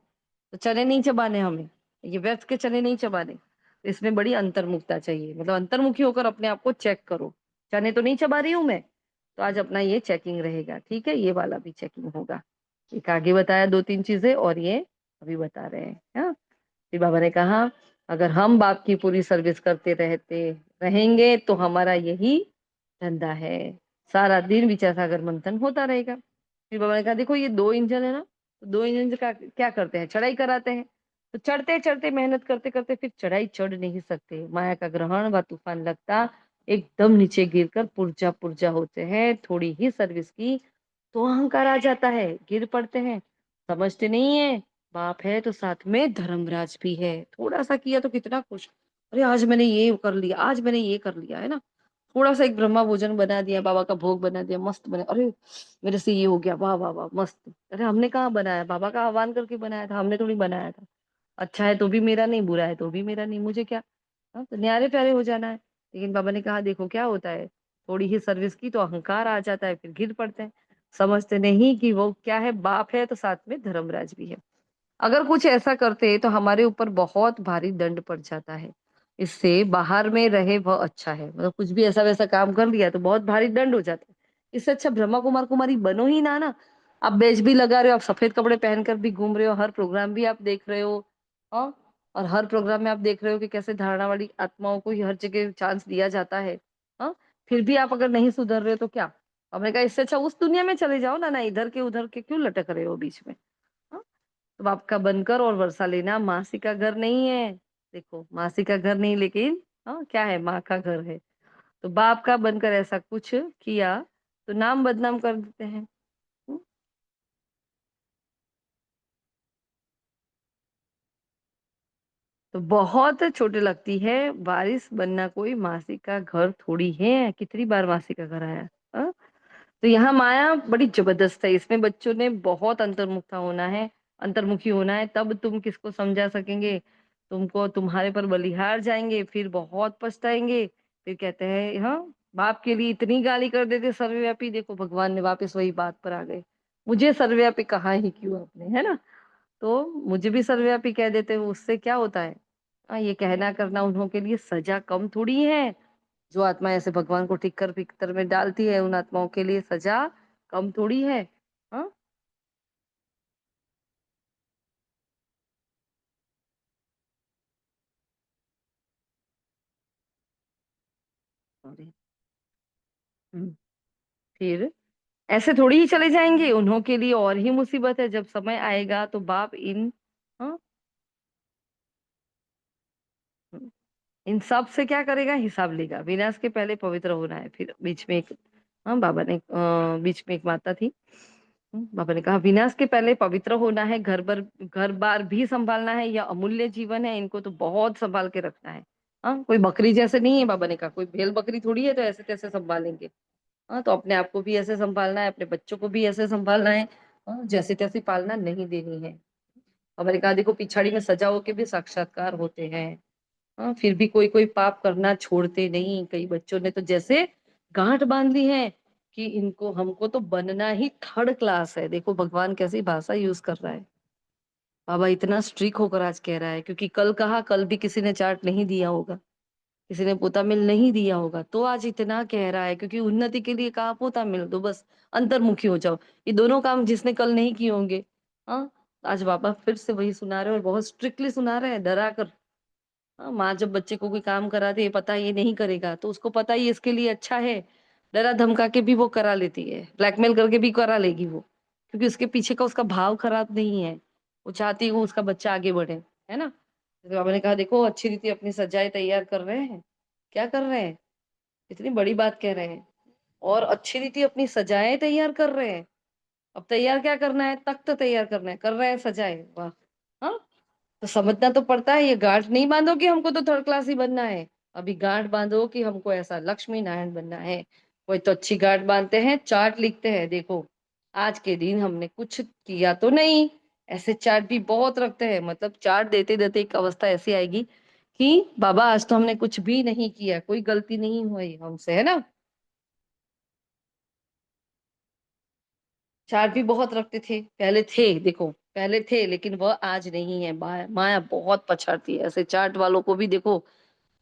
तो चने नहीं चबाने हमें, ये व्यर्थ के चने नहीं चबाने। तो इसमें बड़ी अंतर्मुखता चाहिए, मतलब अंतर्मुखी होकर अपने आप को चेक करो। चने तो नहीं चबा रही हूं मैं, तो आज अपना ये चेकिंग रहेगा, ठीक है, ये वाला भी चेकिंग होगा। एक आगे बताया दो तीन चीजें, और ये अभी बता रहे हैं। हाँ, फिर बाबा ने कहा अगर हम बाप की पूरी सर्विस करते रहते रहेंगे तो हमारा यही धंधा है, सारा दिन विचार सागर मंथन होता रहेगा। फिर बाबा ने कहा देखो ये दो इंजन है ना, तो दो इंजन का क्या करते हैं, चढ़ाई कराते हैं। तो चढ़ते चढ़ते मेहनत करते करते फिर चढ़ाई चढ़ नहीं सकते, माया का ग्रहण व तूफान लगता एकदम नीचे गिरकर पुर्जा पुर्जा होते हैं। थोड़ी ही सर्विस की, तो अहंकार आ जाता है, गिर पड़ते हैं। समझते नहीं है, बाप है तो साथ में धर्मराज भी है। थोड़ा सा किया तो कितना खुश, अरे आज मैंने ये कर लिया, आज मैंने ये कर लिया, है ना। थोड़ा सा एक ब्रह्मा भोजन बना दिया, बाबा का भोग बना दिया, मस्त बना, अरे मेरे से ये हो गया, वाह वाह वाह मस्त। अरे हमने कहाँ बनाया, बाबा का आह्वान करके बनाया था, हमने थोड़ी बनाया था। अच्छा है तो भी मेरा नहीं, बुरा है तो भी मेरा नहीं, मुझे क्या। हाँ, तो न्यारे प्यारे हो जाना है। लेकिन बाबा ने कहा देखो क्या होता है, थोड़ी ही सर्विस की तो अहंकार आ जाता है, फिर गिर पड़ते हैं। समझते नहीं कि वो क्या है, बाप है तो साथ में धर्मराज भी है। अगर कुछ ऐसा करते तो हमारे ऊपर बहुत भारी दंड पड़ जाता है। इससे बाहर में रहे वह अच्छा है, मतलब कुछ भी ऐसा वैसा काम कर लिया तो बहुत भारी दंड हो जाता है। इससे अच्छा ब्रह्मा कुमार कुमारी बनो ही ना। आप बैच भी लगा रहे हो, आप सफेद कपड़े पहनकर भी घूम रहे हो, हर प्रोग्राम भी आप देख रहे हो। हाँ, और हर प्रोग्राम में आप देख रहे हो कि कैसे धारणा वाली आत्माओं को ही हर जगह चांस दिया जाता है। हाँ, फिर भी आप अगर नहीं सुधर रहे हो तो क्या। हमने कहा इससे अच्छा उस दुनिया में चले जाओ ना इधर के उधर के क्यों लटक रहे हो बीच में। हाँ? तो बाप का बनकर और वर्षा लेना, मासी का घर नहीं है। देखो मासी का घर नहीं, लेकिन हाँ क्या है, माँ का घर है। तो बाप का बनकर ऐसा कुछ किया तो नाम बदनाम कर देते हैं। हम्म, तो बहुत छोटी लगती है, वारिस बनना कोई मासी का घर थोड़ी है। कितनी बार मासी का घर आया। हाँ? तो यहाँ माया बड़ी जबरदस्त है, इसमें बच्चों ने बहुत अंतर्मुखता होना है, अंतर्मुखी होना है, तब तुम किसको समझा सकेंगे। तुमको तुम्हारे पर बलिहार जाएंगे, फिर बहुत पछताएंगे। फिर कहते हैं हाँ, बाप के लिए इतनी गाली कर देते सर्वव्यापी, देखो भगवान ने वापस वही बात पर आ गए। मुझे सर्वव्यापी कहा ही क्यों आपने, है ना। तो मुझे भी सर्वव्यापी कह देते हो, उससे क्या होता है। ये कहना करना उन्हों के लिए सजा कम थोड़ी है। जो आत्मा ऐसे भगवान को ठीक कर भीतर में डालती है, उन आत्माओं के लिए सजा कम थोड़ी है। हाँ, सॉरी। हम्म, फिर ऐसे थोड़ी ही चले जाएंगे, उन्हों के लिए और ही मुसीबत है। जब समय आएगा तो बाप इन हाँ, इन सब से क्या करेगा, हिसाब लेगा। विनाश के पहले पवित्र होना है। फिर बीच में एक हाँ, बाबा ने बीच में एक माता थी। बाबा ने कहा विनाश के पहले पवित्र होना है, घर बार भी संभालना है, यह अमूल्य जीवन है, इनको तो बहुत संभाल के रखना है। हाँ, कोई बकरी जैसे नहीं है। बाबा ने कहा कोई भेल बकरी थोड़ी है तो ऐसे तैसे संभालेंगे। हाँ, तो अपने आप को भी ऐसे संभालना है, अपने बच्चों को भी ऐसे संभालना है। हाँ, जैसे तैसे पालना नहीं देनी है। बाबा ने कहा देखो पिछाड़ी में सजाओं के भी साक्षात्कार होते हैं। हाँ, फिर भी कोई कोई पाप करना छोड़ते नहीं। कई बच्चों ने तो जैसे गांठ बांध ली है कि इनको हमको तो बनना ही थर्ड क्लास है। देखो भगवान कैसी भाषा यूज कर रहा है। बाबा इतना स्ट्रिक होकर आज कह रहा है, क्योंकि कल कहा, कल भी किसी ने चार्ट नहीं दिया होगा, किसी ने पोता मिल नहीं दिया होगा, तो आज इतना कह रहा है। क्योंकि उन्नति के लिए कहा पोता मिल दो, बस अंतर्मुखी हो जाओ। ये दोनों काम जिसने कल नहीं किए होंगे। हाँ, आज बाबा फिर से वही सुना रहे हैं, और बहुत स्ट्रिक्टली सुना रहे हैं, डरा कर। हाँ, माँ जब बच्चे को कोई काम कराती है, पता है ये नहीं करेगा, तो उसको पता ही इसके लिए अच्छा है, डरा धमका के भी वो करा लेती है, ब्लैकमेल करके भी करा लेगी वो। क्योंकि उसके पीछे का उसका भाव खराब नहीं है, वो चाहती है वो उसका बच्चा आगे बढ़े, है ना। तो बाबा ने कहा देखो अच्छी रीति अपनी सजाएं तैयार कर रहे हैं। क्या कर रहे हैं, इतनी बड़ी बात कह रहे हैं, और अच्छी रीति अपनी सजाएं तैयार कर रहे हैं। अब तैयार क्या करना है, तख्त तैयार करना है, कर रहे हैं सजाए, वाह। हाँ, तो समझना तो पड़ता है। ये गांठ नहीं बांधो कि हमको तो थर्ड क्लास ही बनना है, अभी गांठ बांधो कि हमको ऐसा लक्ष्मी नारायण बनना है। कोई तो अच्छी गांठ बांधते हैं, चार्ट लिखते हैं, देखो आज के दिन हमने कुछ किया तो नहीं। ऐसे चार्ट भी बहुत रखते हैं, मतलब चार्ट देते देते एक अवस्था ऐसी आएगी कि बाबा आज तो हमने कुछ भी नहीं किया, कोई गलती नहीं हुई हमसे, है ना। चार्ट भी बहुत रखते थे, पहले थे, देखो पहले थे, लेकिन वह आज नहीं है। माया बहुत पछाड़ती है, ऐसे चार्ट वालों को भी देखो।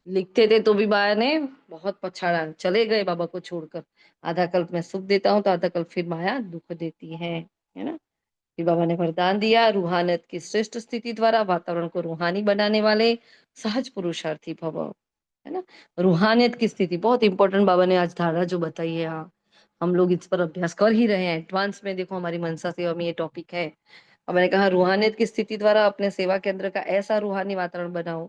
लिखते थे तो भी माया ने बहुत पछाड़ा, चले गए बाबा को छोड़कर। आधा कल्प मैं सुख देता हूँ तो आधा कल्प फिर माया दुख देती है ना। फिर बाबा ने वरदान दिया, रूहानियत की श्रेष्ठ स्थिति द्वारा वातावरण को रूहानी बनाने वाले सहज पुरुषार्थी भव, है ना। रूहानियत की स्थिति बहुत इंपॉर्टेंट, बाबा ने आज धारणा जो बताई है। हाँ, हम लोग इस पर अभ्यास कर ही रहे हैं, एडवांस में देखो हमारी मनसा सेवा में ये टॉपिक है। और मैंने कहा रूहानियत की स्थिति द्वारा अपने सेवा केंद्र का ऐसा रूहानी वातावरण बनाओ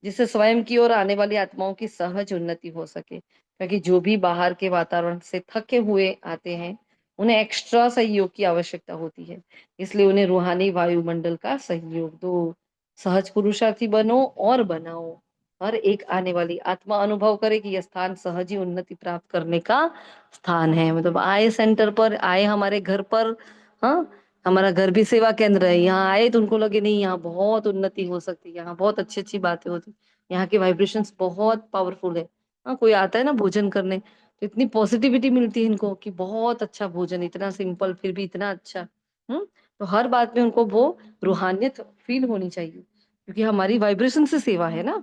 जिससे स्वयं की ओर आने वाली आत्माओं की सहज उन्नति हो सके। क्योंकि जो भी बाहर के वातावरण से थके हुए आते हैं, उन्हें एक्स्ट्रा सहयोग की आवश्यकता होती है, इसलिए उन्हें रूहानी वायुमंडल का सहयोग दो। सहज पुरुषार्थी बनो और बनाओ। हर एक आने वाली आत्मा अनुभव करे कि यह स्थान सहज ही उन्नति प्राप्त करने का स्थान है। मतलब आए सेंटर पर, आए हमारे घर पर, हाँ, हमारा घर भी सेवा केंद्र है, यहाँ आए तो उनको लगे नहीं यहाँ बहुत उन्नति हो सकती है, यहाँ बहुत अच्छी अच्छी बातें होती, यहाँ के वाइब्रेशंस बहुत पावरफुल है। हाँ, कोई आता है ना भोजन करने, तो इतनी पॉजिटिविटी मिलती है इनको कि बहुत अच्छा भोजन, इतना सिंपल फिर भी इतना अच्छा। तो हर बात में उनको वो रूहानियत फील होनी चाहिए, क्योंकि हमारी वाइब्रेशन से सेवा है ना।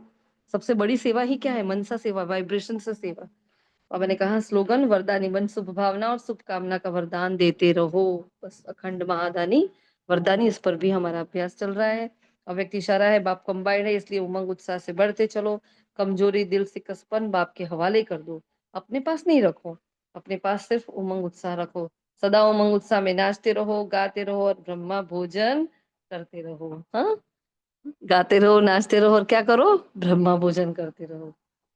सबसे बड़ी सेवा ही क्या है? मनसा सेवा, वाइब्रेशन से सेवा। और मैंने कहा स्लोगन, वरदानी बन शुभ भावना और शुभ कामना का वरदान देते रहो। बस अखंड महादानी वरदानी, इस पर भी हमारा अभ्यास चल रहा है। अव्यक्त इशारा है, बाप कंबाइंड है, इसलिए उमंग उत्साह से बढ़ते चलो। कमजोरी दिल से कसपन बाप के हवाले कर दो, अपने पास नहीं रखो, अपने पास सिर्फ उमंग उत्साह रखो। सदा उमंग उत्साह में नाचते रहो, गाते रहो और ब्रह्मा भोजन करते रहो। हाँ, गाते रहो, नाचते रहो और क्या करो? ब्रह्मा भोजन करते रहो।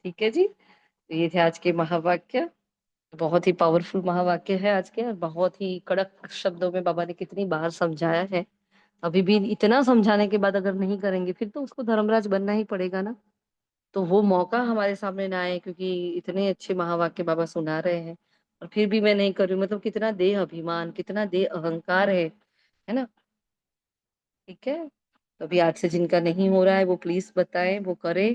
ठीक है जी, तो ये थे आज के महावाक्य। बहुत ही पावरफुल महावाक्य है आज के, और बहुत ही कड़क शब्दों में बाबा ने कितनी बार समझाया है। अभी भी इतना समझाने के बाद अगर नहीं करेंगे फिर तो उसको धर्मराज बनना ही पड़ेगा ना। तो वो मौका हमारे सामने ना आए, क्योंकि इतने अच्छे महावाक्य बाबा सुना रहे हैं और फिर भी मैं नहीं कर रही हूँ। मतलब कितना देह अभिमान, कितना देह अहंकार है ना। ठीक है, तो अभी आज से जिनका नहीं हो रहा है वो प्लीज बताएं, वो करे।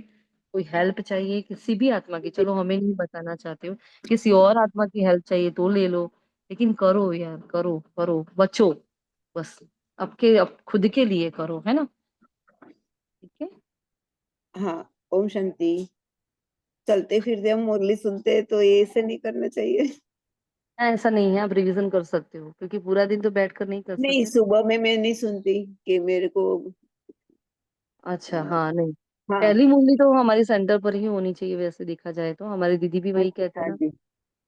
कोई हेल्प चाहिए किसी भी आत्मा की, चलो हमें नहीं बताना चाहते हो, किसी और आत्मा की हेल्प चाहिए तो ले लो, लेकिन करो यार, करो करो, बचो। बस अब खुद के लिए करो, है ना। ठीक है। हाँ, ओम शांति। चलते फिरते हम मुरली सुनते हैं तो ये ऐसे नहीं करना चाहिए। ऐसा नहीं है, आप रिवीजन कर सकते हो, क्योंकि पूरा दिन तो बैठ कर नहीं कर नहीं, सकते ना। सुबह में मैं नहीं सुनती कि मेरे को अच्छा, अ, हाँ, नहीं, हाँ। पहली मुरली तो हमारी सेंटर पर ही होनी चाहिए, वैसे देखा जाए तो हमारी दीदी भी वही कहते हैं हाँ ना। जी।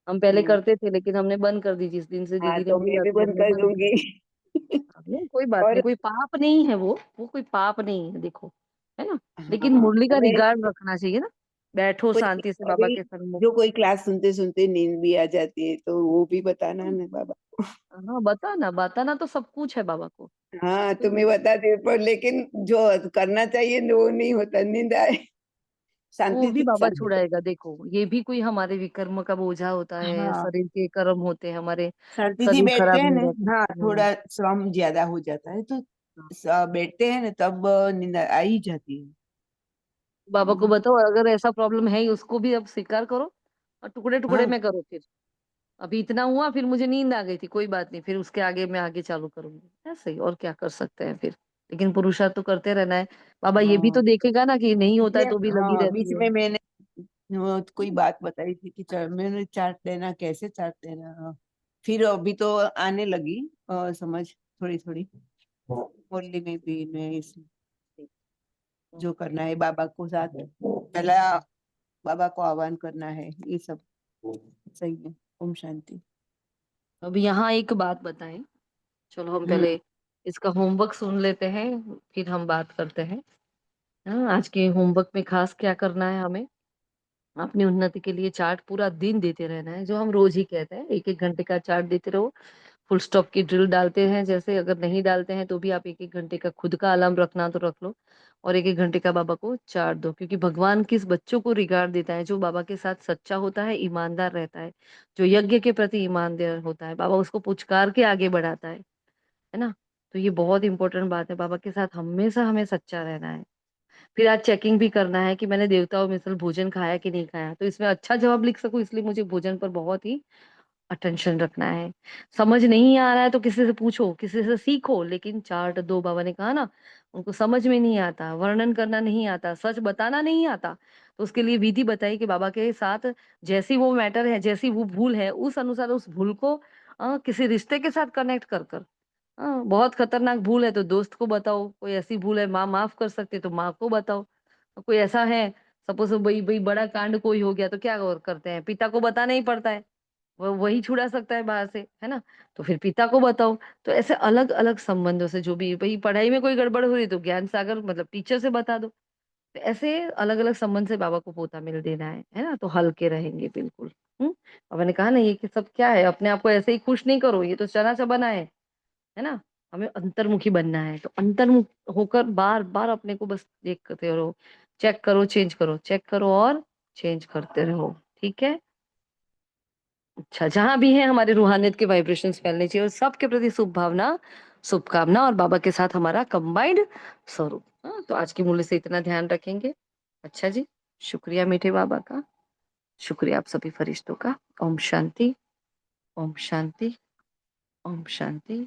हम पहले हम्म, करते थे लेकिन हमने बंद कर दी, जिस दिन से हाँ, दीदी तो नहीं मैं भी जाती बंद हमने कर बंद कर दूंगी। दी। नहीं, कोई बात और नहीं, कोई पाप नहीं है वो कोई पाप नहीं है, देखो, है ना। लेकिन हाँ, मुरली का मैं रिगार्ड रखना चाहिए ना, बैठो कोई शांति से बाबा अभी के सन्मुख। जो कोई क्लास सुनते सुनते नींद भी आ जाती है तो वो भी बताना ना बाबा। हाँ, बताना बताना तो सब कुछ है बाबा को। हाँ, कोई तो मैं बताती हूँ, पर लेकिन जो करना चाहिए वो नहीं होता, नींद आए। वो शांति भी से बाबा शांति से। छुड़ाएगा, देखो ये भी कोई हमारे विकर्म का बोझा होता है, हाँ, शरीर के कर्म होते हैं हमारे। शांति से शरीर बैठते खराब हैं नहीं ना। रहता। हाँ, थोड़ा श्रम ज्यादा हो जाता है तो बैठते हैं ना तब नींद आ ही जाती है। बाबा को हम्म, बताओ, अगर ऐसा प्रॉब्लम है ही उसको भी अब स्वीकार करो और टुकड़े टुकड़े हाँ, में करो फिर। अभी इतना हुआ, फिर मुझे नींद आ गई थी, कोई बात नहीं, फिर उसके आगे मैं आगे चालू करूंगी, ऐसे ही, और क्या कर सकते हैं फिर। लेकिन पुरुषार्थ तो करते रहना है। बाबा ये भी तो हाँ। देखेगा ना कि नहीं होता है इसलिए तो भी लगी हाँ, बीच रहती है। में मैंने कोई बात बताई थी कि मैंने चार्ट लेना कैसे चार्ट लेना। हाँ। फिर अभी तो आने लगी समझ थोड़ी थोड़ी। मुरली में भी मैं इस जो करना है बाबा को साथ पहला बाबा को आह्वान करना है, ये सब सही है। ओम शांति। अब यहाँ एक बात बताएं, चलो हम हम्म। पहले इसका होमवर्क सुन लेते हैं, फिर हम बात करते हैं। हाँ, आज के होमवर्क में खास क्या करना है हमें? अपनी उन्नति के लिए चार्ट पूरा दिन देते रहना है, जो हम रोज ही कहते हैं, एक एक घंटे का चार्ट देते रहो। फुल स्टॉप की ड्रिल डालते हैं, जैसे अगर नहीं डालते हैं तो भी आप एक एक घंटे का खुद का अलार्म रखना तो रख लो, और एक एक घंटे का बाबा को चार्ट दो, क्योंकि भगवान किस बच्चों को रिगार्ड देता है? जो बाबा के साथ सच्चा होता है, ईमानदार रहता है, जो यज्ञ के प्रति ईमानदार होता है, बाबा उसको पुचकार के आगे बढ़ाता है ना। तो ये बहुत इंपॉर्टेंट बात है, बाबा के साथ हमेशा हमें सच्चा रहना है। फिर आज चेकिंग भी करना है कि मैंने देवताओं में से भोजन खाया कि नहीं खाया, तो इसमें अच्छा जवाब लिख सकूं, इसलिए मुझे भोजन पर बहुत ही अटेंशन रखना है। समझ नहीं आ रहा है तो किसी से पूछो, किसी से सीखो, लेकिन चार्ट दो। बाबा ने कहा ना, उनको समझ में नहीं आता, वर्णन करना नहीं आता, सच बताना नहीं आता, तो उसके लिए विधि बताई कि बाबा के साथ जैसी वो मैटर है, जैसी वो भूल है, उस अनुसार उस भूल को किसी रिश्ते के साथ कनेक्ट कर कर। बहुत खतरनाक भूल है तो दोस्त को बताओ, कोई ऐसी भूल है माँ माफ कर सकते तो माँ को बताओ, कोई ऐसा है, सपोज भाई भाई बड़ा कांड कोई हो गया तो क्या और करते हैं, पिता को बताना ही पड़ता है, वो वही छुड़ा सकता है बाहर से, है ना। तो फिर पिता को बताओ। तो ऐसे अलग अलग संबंधों से, जो भी भाई पढ़ाई में कोई गड़बड़ हो रही तो ज्ञान सागर मतलब टीचर से बता दो। तो ऐसे अलग अलग संबंध से बाबा को पोता मिल देना है ना, तो हल्के रहेंगे बिल्कुल। बाबा ने कहा ना, ये कि सब क्या है, अपने आप को ऐसे ही खुश नहीं करो, ये तो चना सा बना है ना। हमें अंतर्मुखी बनना है, तो अंतर्मुख होकर बार बार अपने को बस देखते रहो, चेक करो, चेंज करो, चेक करो और चेंज करते रहो। ठीक है। अच्छा, जहां भी है हमारे रूहानियत के वाइब्रेशंस फैलने चाहिए, और सबके प्रति शुभ भावना, शुभकामना, और बाबा के साथ हमारा कंबाइंड स्वरूप। हाँ, तो आज की मूल्य से इतना ध्यान रखेंगे। अच्छा जी, शुक्रिया मीठे बाबा का, शुक्रिया आप सभी फरिश्तों का। ओम शांति, ओम शांति, ओम शांति।